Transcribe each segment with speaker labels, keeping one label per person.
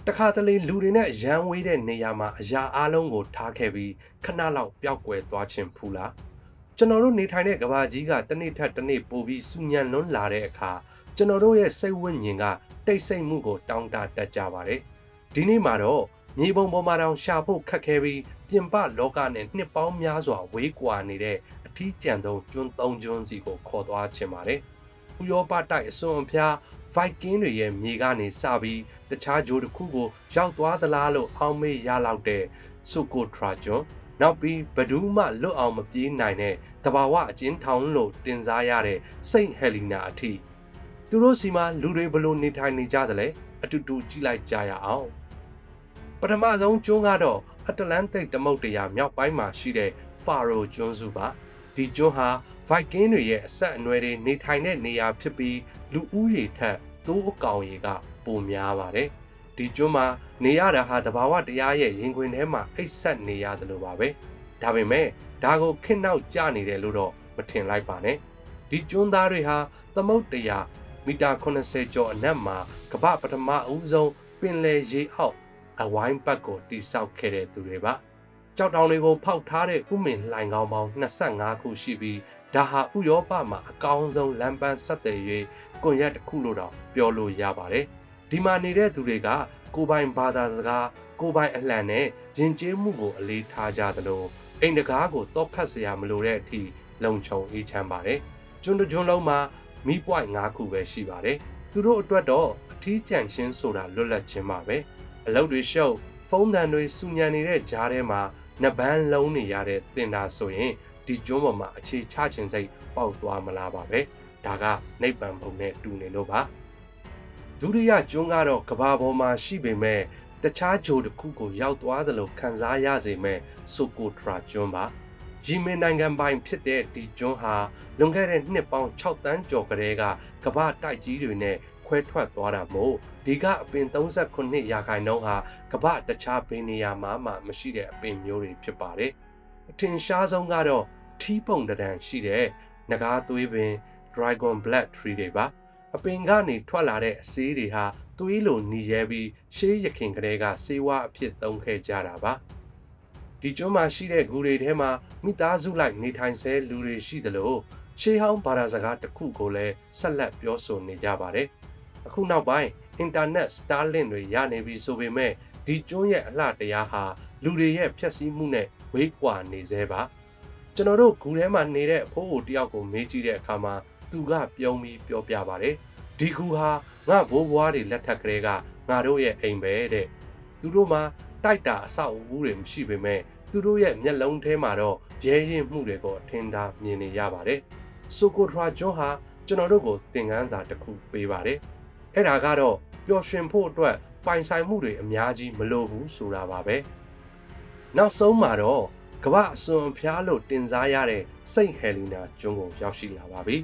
Speaker 1: တခါတလေလူတွေနဲ့ရန်ဝေးတဲ့နေရာမှာအရာအလုံးကိုထားခဲ့ပြီးခဏလောက်ပျောက်ကွယ်သွားခြင်းဖူးလားကျွန်တော်တို့နေထိုင်တဲ့ကဘာကြီးကတစ်နေ့ထက်တစ်နေ့ပိုပြီးစူညံလွန်းလာတဲ့အခါကျွန်တော်တို့ရဲ့စိတ်ဝိညာဉ်ကတိတ်ဆိတ်မှုကိုတောင်းတတတ်ကြပါတယ်ဒီနေ့မှာတော့မြေပုံပေါ်မှာတောင်ရှာဖို့ခက်ခဲပြီးပြင်ပလောကနဲ့နှစ်ပေါင်းများစွာဝေးကွာနေတဲ့အထီးကျန်ဆုံးကျွန်းသုံးကျွန်းစီကိုခေါ်သွားခြင်းပါတယ်ဥရောပတိုက်အစွန်အဖျား Viking တွေရဲ့မြေကနေစပြီးတခြားဂျိုးတစ်ခုကိုရောက်သွားသလားလို့အောက်မေ့ရလောက်တဲ့ Socotra ကျွန်းနောက်ပြီးဘဒူးမှလွတ်အောင်မပြေးနိုင်တဲ့တဘာဝအကျဉ်းထောင်လို့တင်စားရတဲ့ Saint Helena အထိသူတို့စီမှာလူတွေဘလို့နေထိုင်နေကြသလဲအတူတူကြည့်လိုက်ကြရအောင်ပထမဆုံးကျွန်းကတော့အတ္တလန်တိတ်သမုဒ္ဒရာမြောက်ပိုင်းမှာရှိတဲ့ Faro ကျွန်းစုပါဒီကျွန်းဟာ Viking တွေရဲ့အဆက်အနွယ်တွေနေထိုင်တဲ့နေရာဖြစ်ပြီးလူဦးရေထက်သိုးအကောင်ရေကပိုများပါတယ်ဒီကျွန်းမှာနေရတာဟာတဘာဝတရားရဲ့ရင်ခွင်ထဲမှာအိတ်ဆက်နေရတယ်လို့ပါပဲဒါပေမဲ့ဒါကိုခင်းနောက်ကျနေတယ်လို့တော့မထင်လိုက်ပါနဲ့ဒီကျွန်းသားတွေဟာသမုဒ္ဒရာမီတာ80ကျော်အနက်မှာကမ္ဘာပထမအဦးဆုံးပင်လယ်ရေအောက်အဝိုင်းပတ်ကိုတိစောက်ခဲ့တဲ့သူတွေပါကြောက်တောင်တွေကိုဖောက်ထားတဲ့ဥမင်လှိုင်ကောင်းပေါင်း25ခုရှိပြီးဒါဟာဥရောပမှာအကောင်းဆုံးလမ်းပန်းဆက်သွယ်ရေးကွန်ရက်တစ်ခုလို့တော့ပြောလို့ရပါတယ်ဒီမှာနေတဲ့သူတွေကကိုယ်ပိုင်ဘာသာစကားကိုယ်ပိုင်အလှန်နဲ့ယဉ်ကျေးမှုကိုအလေးထားကြသလိုအိမ်တကားကိုတော့ခတ်စရာမလိုတဲ့အထိလုံခြုံအေးချမ်းပါတယ်ကျွန်းတစ်ကျွန်းလုံးမှာမီးပွိုင်5ခုပဲရှိပါတယ်သူတို့အတွက်တော့အထီးကျန်ချင်းဆိုတာလွတ်လပ်ခြင်းပါပဲအလုပ်တွေရှုပ်ဖုန်းတန်တွေစူညံနေတဲ့ကြားထဲမှာနှစ်ပန်းလုံးနေရတဲ့တင်တာဆိုရင်ဒီကျွန်းပေါ်မှာအခြေချခြင်းစိတ်ပေါက်သွားမလားပါပဲဒါကနိဗ္ဗာန်ဘုံနဲ့တူနေလို့ပါဒုတိယကျွန်းကတော့ကဘာပေါ်မှာရှိပေမဲ့တခြားဂျိုတစ်ခုကိုရောက်သွားသလိုခံစားရစေမဲ့ဆိုကိုထရာကျွန်းပါယီမင်နိုင်ငံပိုင်ဖြစ်တဲ့ဒီကျွန်းဟာလွန်ခဲ့တဲ့နှစ်ပေါင်း6တန်းကျော်ကလေးကကဘာတိုက်ကြီးတွေနဲ့ခွဲထွက်သွားတာမို့ဒီကအပင်39ရာခိုင်နှုန်းဟာကမ္ဘာတခြားဘယ်နေရာမှာမှမရှိတဲ့အပင်မျိုးတွေဖြစ်ပါတယ်အထင်ရှားဆုံးကတော့ထီးပုံတံရှိတဲ့နဂါးသွေးပင် Dragon Black Tree တွေပါအပင်ကနေထွက်လာတဲ့အဆေးတွေဟာသွေးလိုနီရဲပြီးရှေးရခင်ကလေးကဆေးဝါးအဖြစ်သုံးခဲ့ကြတာပါဒီကျွန်းမှာရှိတဲ့ဂူတွေထဲမှာမိသားစုလိုက်နေထိုင်ဆဲလူတွေရှိသလိုရှေးဟောင်းဘာသာစကားတစ်ခုကိုလည်းဆက်လက်ပြောဆိုနေကြပါတယ်အခုနောက်ပိုင်းအင်တာနက် Starlink တွေရနေပြီဆိုပေမဲ့ဒီကျွန်းရဲ့အလှတရားဟာလူတွေရဲ့ဖြည့်ဆည်းမှုနဲ့ဝေးကွာနေသေးပါကျွန်တော်တို့ဂူထဲမှာနေတဲ့အဖိုးအိုတယောက်ကိုမေးကြည့်တဲ့အခါမှာသူကပြုံးပြီးပြောပြပါတယ်ဒီဂူဟာငါဘိုးဘွားတွေလက်ထက်ကလေးကငါတို့ရဲ့အိမ်ပဲတဲ့သူတို့မှာတိုက်တာအဆောက်အဦတွေမရှိပေမဲ့သူတို့ရဲ့မျက်လုံးထဲမှာတော့ရဲရင်မှုတွေကိုထင်သာမြင်နေရပါတယ်ဆိုကိုထရာကျွန်းဟာကျွန်တော်တို့ကိုသင်ခန်းစာတစ်ခုပေးပါတယ်အဲ့ဒါကတော့ပျော်ရွှင်ဖို့အတွက်ပိုင်ဆိုင်မှုတွေအများကြီးမလိုဘူးဆိုတာပါပဲနောက်ဆုံးမှာတော့ကမ္ဘာအစွန်အဖျားလို့တင်စားရတဲ့စိန့်ဟယ်လီနာကျွန်းကိုရောက်ရှိလာပါပြီ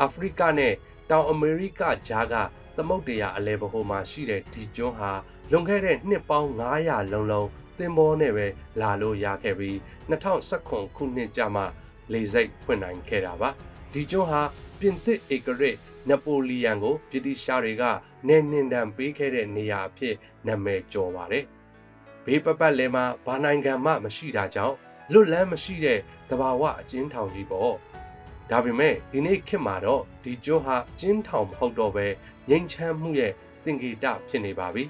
Speaker 1: အာဖရိကနဲ့တောင်အမေရိကကြားကသမုဒ္ဒရာအလဲပဟိုမှာရှိတဲ့ဒီကျွန်းဟာလွန်ခဲ့တဲ့နှစ်ပေါင်း900လုံးသင်္ဘောနဲ့ပဲလာလို့ရခဲ့ပြီး2019ခုနှစ်ကျမှလေဆိပ်ဖွင့်နိုင်ခဲ့တာပါဒီကျွန်းဟာပြင်သစ်ဧကရာဇ်နပိုလီယန်ကိုဗြိတိရှတွေကနေနှင်တံပေးခဲ့တဲ့နေရာအဖြစ်နာမည်ကျော်ပါတယ်ဘေးပပတ်လဲမှာဘာနိုင်ငံမှမရှိတာကြောင့်လွတ်လန်းမရှိတဲ့တဘာဝအကျဉ်းထောင်ကြီးပေါ့ဒါပေမဲ့ဒီနေ့ခေတ်မှာတော့ဒီကျွန်းဟာကျဉ်းထောင်မဟုတ်တော့ပဲငြိမ်းချမ်းမှုရဲ့သင်္ကေတဖြစ်နေပါပြီ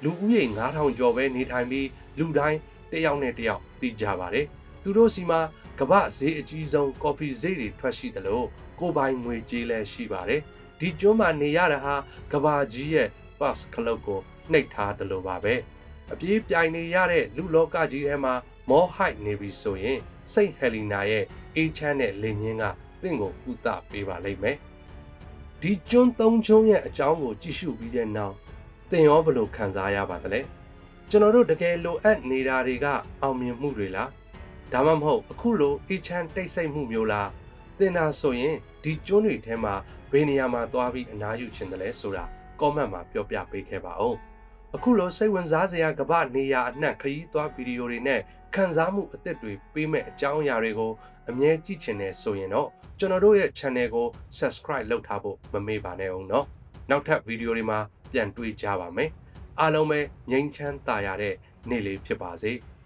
Speaker 1: လူဦးရေ9000ကျော်ပဲနေထိုင်ပြီးလူတိုင်းတယောက်နဲ့တယောက်သိကြပါတယ်သူတို့စီမှာကမ္ဘာဈေးအကြီးဆုံးကော်ဖီဈေးတွေထွက်ရှိသလိုကိုပိုင်ငွေကြေးလည်းရှိပါတယ်ဒီကျွန်းမှာနေရတာဟာကဘာကြီးရဲ့ bus club ကိုနှိပ်ထားတယ်လို့ပါပဲအပြေးပြိုင်နေရတဲ့လူလောကကြီးထဲမှာမောဟိုက်နေပြီဆိုရင်စိန့်ဟယ်လီနာရဲ့အေးချမ်းတဲ့လင်ညင်းကတင့်ကိုကုသပေးပါလိမ့်မယ်ဒီကျွန်းသုံးကျွန်းရဲ့အကြောင်းကိုကြည့်ရှုပြီးတဲ့နောက်သင်ရောဘယ်လိုခံစားရပါသလဲကျွန်တော်တို့တကယ်လိုအပ်နေတာတွေကအောင်မြင်မှုတွေလားဒါမှမဟုတ်အခုလိုအေးချမ်းတိတ်ဆိတ်မှုမျိုးလားသင်သာဆိုရင်ဒီကျွန်းတွေထဲမှာဘယ်နေရာမှာသွားပြီးအနားယူချင်တယ်လဲဆိုတာ comment မှာပြောပြပေးခဲ့ပါဦးအခုလိုစိတ်ဝင်စားစရာကမ္ဘာနေရာအနှံ့ခရီးသွားဗီဒီယိုတွေနဲ့ခံစားမှုအသစ်တွေပေးမဲ့အကြောင်းအရာတွေကိုအမြဲကြည့်ချင်တယ်ဆိုရင်တော့ကျွန်တော်တို့ရဲ့ channel ကို subscribe လုပ်ထားဖို့မမေ့ပါနဲ့အောင်เนาะနောက်ထပ်ဗီဒီယိုတွေမှာပြန်တွေ့ကြပါမယ် အားလုံးပဲငြိမ်းချမ်းသာရတဲ့နေ့လေးဖြစ်ပါစေ။